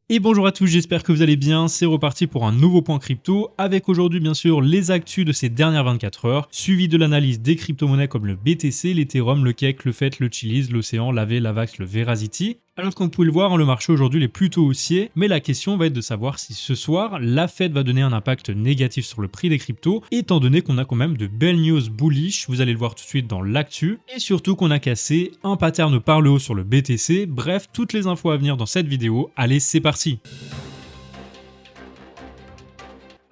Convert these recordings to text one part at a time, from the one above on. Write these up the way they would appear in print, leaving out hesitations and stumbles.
Et bonjour à tous, j'espère que vous allez bien, c'est reparti pour un nouveau point crypto, avec aujourd'hui bien sûr les actus de ces dernières 24 heures, suivi de l'analyse des crypto-monnaies comme le BTC, l'Ethereum, le Cake, le FET, le Chiliz, l'Océan, l'AV, l'AVAX, le Verasity. Alors comme vous pouvez le voir, le marché aujourd'hui est plutôt haussier, mais la question va être de savoir si ce soir, la Fed va donner un impact négatif sur le prix des cryptos, étant donné qu'on a quand même de belles news bullish, vous allez le voir tout de suite dans l'actu, et surtout qu'on a cassé un pattern par le haut sur le BTC, bref, toutes les infos à venir dans cette vidéo, allez c'est parti.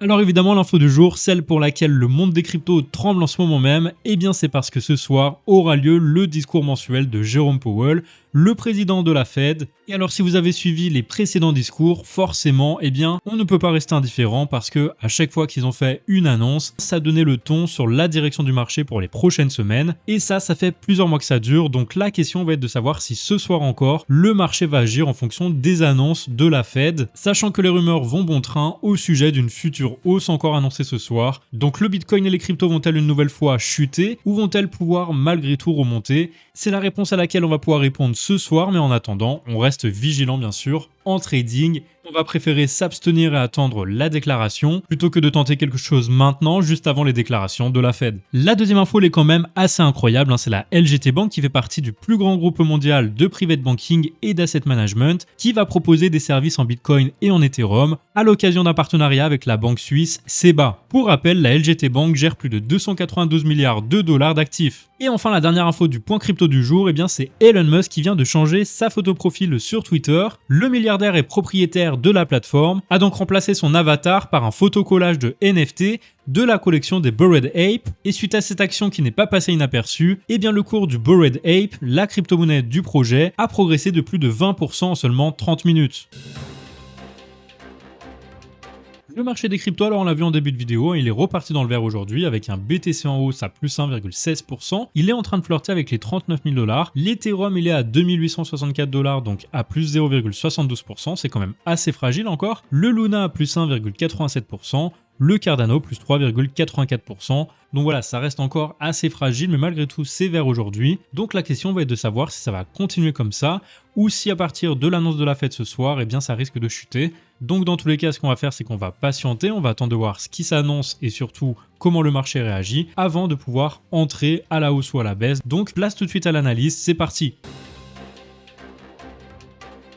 Alors évidemment l'info du jour, celle pour laquelle le monde des cryptos tremble en ce moment même, eh bien c'est parce que ce soir aura lieu le discours mensuel de Jerome Powell, le président de la Fed. Et alors si vous avez suivi les précédents discours, forcément, eh bien on ne peut pas rester indifférent parce que à chaque fois qu'ils ont fait une annonce, ça donnait le ton sur la direction du marché pour les prochaines semaines. Et ça fait plusieurs mois que ça dure, donc la question va être de savoir si ce soir encore, le marché va agir en fonction des annonces de la Fed, sachant que les rumeurs vont bon train au sujet d'une future hausse encore annoncée ce soir. Donc le Bitcoin et les cryptos vont-elles une nouvelle fois chuter ou vont-elles pouvoir malgré tout remonter? C'est la réponse à laquelle on va pouvoir répondre ce soir, mais en attendant, on reste vigilant bien sûr en trading. On va préférer s'abstenir et attendre la déclaration plutôt que de tenter quelque chose maintenant, juste avant les déclarations de la Fed. La deuxième info, elle est quand même assez incroyable, c'est la LGT Bank qui fait partie du plus grand groupe mondial de private banking et d'asset management qui va proposer des services en Bitcoin et en Ethereum à l'occasion d'un partenariat avec la banque suisse SEBA. Pour rappel, la LGT Bank gère plus de 292 milliards de dollars d'actifs. Et enfin, la dernière info du point crypto du jour, eh bien c'est Elon Musk qui vient de changer sa photo profil sur Twitter. Le milliardaire et propriétaire de la plateforme a donc remplacé son avatar par un photocollage de NFT de la collection des Bored Ape. Et suite à cette action qui n'est pas passée inaperçue, eh bien le cours du Bored Ape, la crypto-monnaie du projet, a progressé de plus de 20% en seulement 30 minutes. Le marché des cryptos, alors on l'a vu en début de vidéo, il est reparti dans le vert aujourd'hui avec un BTC en hausse à plus 1,16%. Il est en train de flirter avec les 39 000 $. L'Ethereum, il est à 2864 $, donc à plus 0,72%. C'est quand même assez fragile encore. Le Luna à plus 1,87%. Le Cardano plus 3,84%. Donc voilà, ça reste encore assez fragile, mais malgré tout, c'est vert aujourd'hui. Donc la question va être de savoir si ça va continuer comme ça, ou si à partir de l'annonce de la Fed ce soir, eh bien ça risque de chuter. Donc dans tous les cas, ce qu'on va faire, c'est qu'on va patienter, on va attendre de voir ce qui s'annonce et surtout comment le marché réagit, avant de pouvoir entrer à la hausse ou à la baisse. Donc place tout de suite à l'analyse, c'est parti.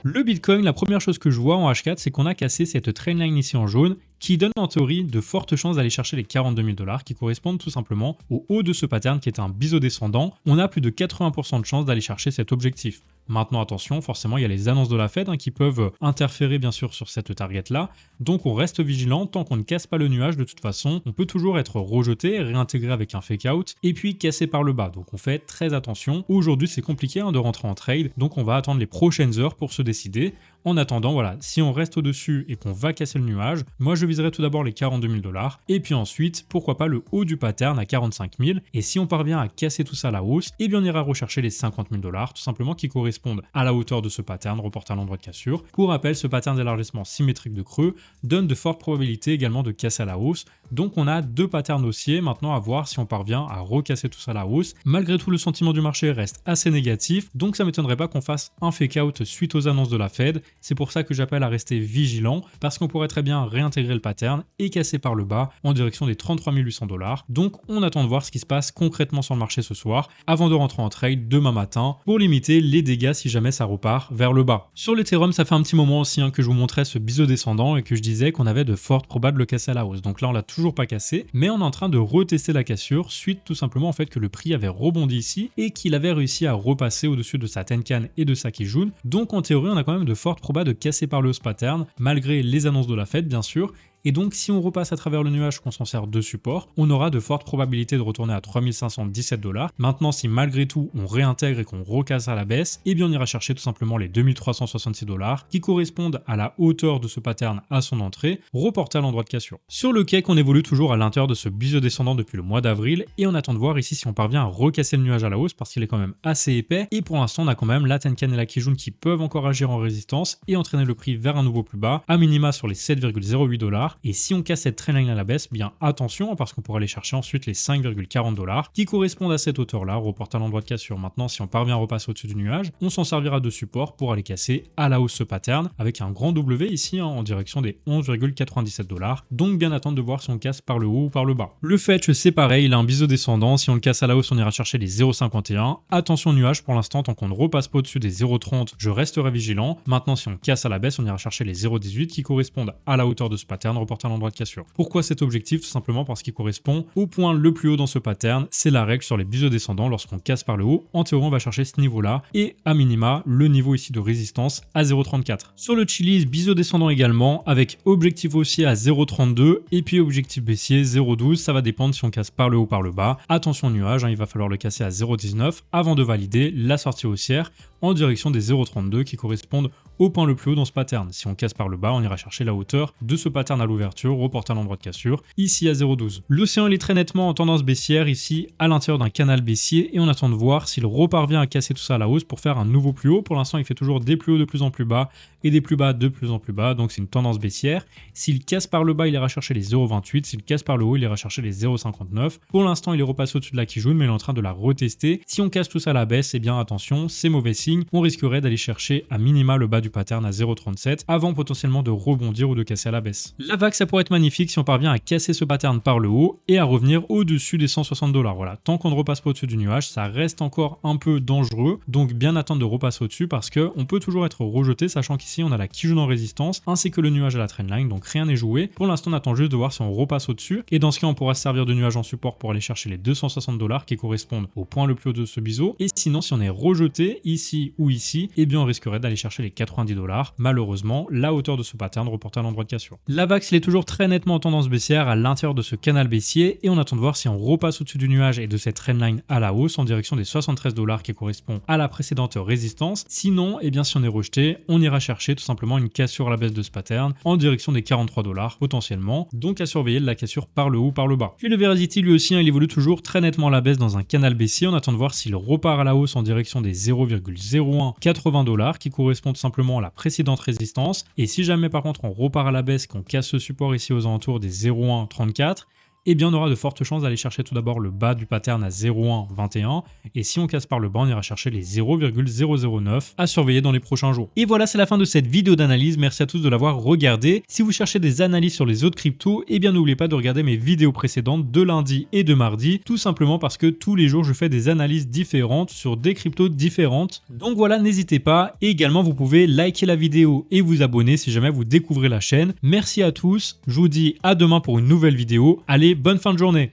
Le Bitcoin, la première chose que je vois en H4, c'est qu'on a cassé cette trendline ici en jaune qui donne en théorie de fortes chances d'aller chercher les 42 000 $ qui correspondent tout simplement au haut de ce pattern qui est un biseau descendant. On a plus de 80% de chances d'aller chercher cet objectif. Maintenant attention, forcément il y a les annonces de la Fed qui peuvent interférer bien sûr sur cette target là, donc on reste vigilant tant qu'on ne casse pas le nuage. De toute façon on peut toujours être rejeté, réintégré avec un fake out et puis cassé par le bas, donc on fait très attention. Aujourd'hui c'est compliqué de rentrer en trade, donc on va attendre les prochaines heures pour se décider. En attendant, voilà, si on reste au-dessus et qu'on va casser le nuage, moi je viserai tout d'abord les 42 000 $, et puis ensuite, pourquoi pas le haut du pattern à 45 000, et si on parvient à casser tout ça à la hausse, eh bien on ira rechercher les 50 000 $, tout simplement qui correspondent à la hauteur de ce pattern reporté à l'endroit de cassure. Pour rappel, ce pattern d'élargissement symétrique de creux donne de fortes probabilités également de casser à la hausse, donc on a deux patterns haussiers, maintenant à voir si on parvient à recasser tout ça à la hausse. Malgré tout, le sentiment du marché reste assez négatif, donc ça ne m'étonnerait pas qu'on fasse un fake out suite aux annonces de la Fed. C'est pour ça que j'appelle à rester vigilant, parce qu'on pourrait très bien réintégrer le pattern et casser par le bas en direction des 33 800 $. Donc on attend de voir ce qui se passe concrètement sur le marché ce soir, avant de rentrer en trade demain matin, pour limiter les dégâts si jamais ça repart vers le bas. Sur l'Ethereum, ça fait un petit moment aussi que je vous montrais ce biseau descendant et que je disais qu'on avait de fortes probabilités de le casser à la hausse. Donc là on l'a toujours pas cassé, mais on est en train de retester la cassure suite tout simplement en fait que le prix avait rebondi ici et qu'il avait réussi à repasser au-dessus de sa Tenkan et de sa Kijun. Donc en théorie on a quand même de fortes probabilités de casser par le haut ce pattern, malgré les annonces de la Fed bien sûr. Et donc si on repasse à travers le nuage qu'on s'en sert de support, on aura de fortes probabilités de retourner à 3517 $. Maintenant si malgré tout on réintègre et qu'on recasse à la baisse, eh bien on ira chercher tout simplement les 2366 $ qui correspondent à la hauteur de ce pattern à son entrée, reporté à l'endroit de cassure. Sur le cake, on évolue toujours à l'intérieur de ce biseau descendant depuis le mois d'avril et on attend de voir ici si on parvient à recasser le nuage à la hausse parce qu'il est quand même assez épais et pour l'instant on a quand même la Tenkan et la Kijun qui peuvent encore agir en résistance et entraîner le prix vers un nouveau plus bas, à minima sur les 7,08 $. $. Et si on casse cette trendline à la baisse, bien attention parce qu'on pourra aller chercher ensuite les 5,40 $ qui correspondent à cette hauteur-là, reporté à l'endroit de cassure. Maintenant, si on parvient à repasser au-dessus du nuage, on s'en servira de support pour aller casser à la hausse ce pattern avec un grand W ici en direction des 11,97 $. Donc bien attendre de voir si on casse par le haut ou par le bas. Le Fetch c'est pareil, il a un biseau descendant. Si on le casse à la hausse, on ira chercher les 0,51. Attention nuage pour l'instant, tant qu'on ne repasse pas au-dessus des 0,30, je resterai vigilant. Maintenant, si on casse à la baisse, on ira chercher les 0,18 qui correspondent à la hauteur de ce pattern reporté à l'endroit de cassure. Pourquoi cet objectif? Tout simplement parce qu'il correspond au point le plus haut dans ce pattern. C'est la règle sur les biseaux descendants. Lorsqu'on casse par le haut, en théorie, on va chercher ce niveau-là et à minima, le niveau ici de résistance à 0,34. Sur le Chiliz, biseau descendant également avec objectif haussier à 0,32 et puis objectif baissier 0,12. Ça va dépendre si on casse par le haut ou par le bas. Attention nuage, il va falloir le casser à 0,19 avant de valider la sortie haussière en direction des 0,32 qui correspondent au point le plus haut dans ce pattern. Si on casse par le bas, on ira chercher la hauteur de ce pattern à l'ouverture, reporté à l'endroit de cassure, ici à 0,12. L'océan il est très nettement en tendance baissière, ici à l'intérieur d'un canal baissier, et on attend de voir s'il reparvient à casser tout ça à la hausse pour faire un nouveau plus haut. Pour l'instant, il fait toujours des plus hauts de plus en plus bas et des plus bas de plus en plus bas, donc c'est une tendance baissière. S'il casse par le bas, il ira chercher les 0,28. S'il casse par le haut, il ira chercher les 0,59. Pour l'instant, il est repassé au-dessus de la Kijun, mais il est en train de la retester. Si on casse tout ça à la baisse, eh bien attention, c'est mauvais signe. On risquerait d'aller chercher à minima le bas du pattern à 0,37 avant potentiellement de rebondir ou de casser à la baisse. La vague, ça pourrait être magnifique si on parvient à casser ce pattern par le haut et à revenir au-dessus des 160 $. Voilà, tant qu'on ne repasse pas au-dessus du nuage, ça reste encore un peu dangereux. Donc bien attendre de repasser au-dessus parce que on peut toujours être rejeté, sachant qu'ici on a la Kijun en résistance ainsi que le nuage à la trendline, donc rien n'est joué. Pour l'instant, on attend juste de voir si on repasse au-dessus et dans ce cas, on pourra se servir de nuage en support pour aller chercher les 260 $ qui correspondent au point le plus haut de ce biseau. Et sinon, si on est rejeté ici ou ici, eh bien on risquerait d'aller chercher les 90 $. Malheureusement, la hauteur de ce pattern reporté à l'endroit de cassure. La VAX, il est toujours très nettement en tendance baissière à l'intérieur de ce canal baissier et on attend de voir si on repasse au-dessus du nuage et de cette trendline à la hausse en direction des 73 $ qui correspond à la précédente résistance. Sinon, eh bien si on est rejeté, on ira chercher tout simplement une cassure à la baisse de ce pattern en direction des 43 $ potentiellement. Donc à surveiller de la cassure par le haut ou par le bas. Puis le Verasity lui aussi, il évolue toujours très nettement à la baisse dans un canal baissier. On attend de voir s'il repart à la hausse en direction des 0,0180 $ qui correspond tout simplement à la précédente résistance. Et si jamais par contre on repart à la baisse, qu'on casse ce support ici aux alentours des 0,134, eh bien on aura de fortes chances d'aller chercher tout d'abord le bas du pattern à 0,121 et si on casse par le bas, on ira chercher les 0,009 à surveiller dans les prochains jours. Et voilà, c'est la fin de cette vidéo d'analyse. Merci à tous de l'avoir regardé. Si vous cherchez des analyses sur les autres cryptos, eh bien n'oubliez pas de regarder mes vidéos précédentes de lundi et de mardi, tout simplement parce que tous les jours je fais des analyses différentes sur des cryptos différentes. Donc voilà, n'hésitez pas. Et également vous pouvez liker la vidéo et vous abonner si jamais vous découvrez la chaîne. Merci à tous, je vous dis à demain pour une nouvelle vidéo. Allez, bonne fin de journée.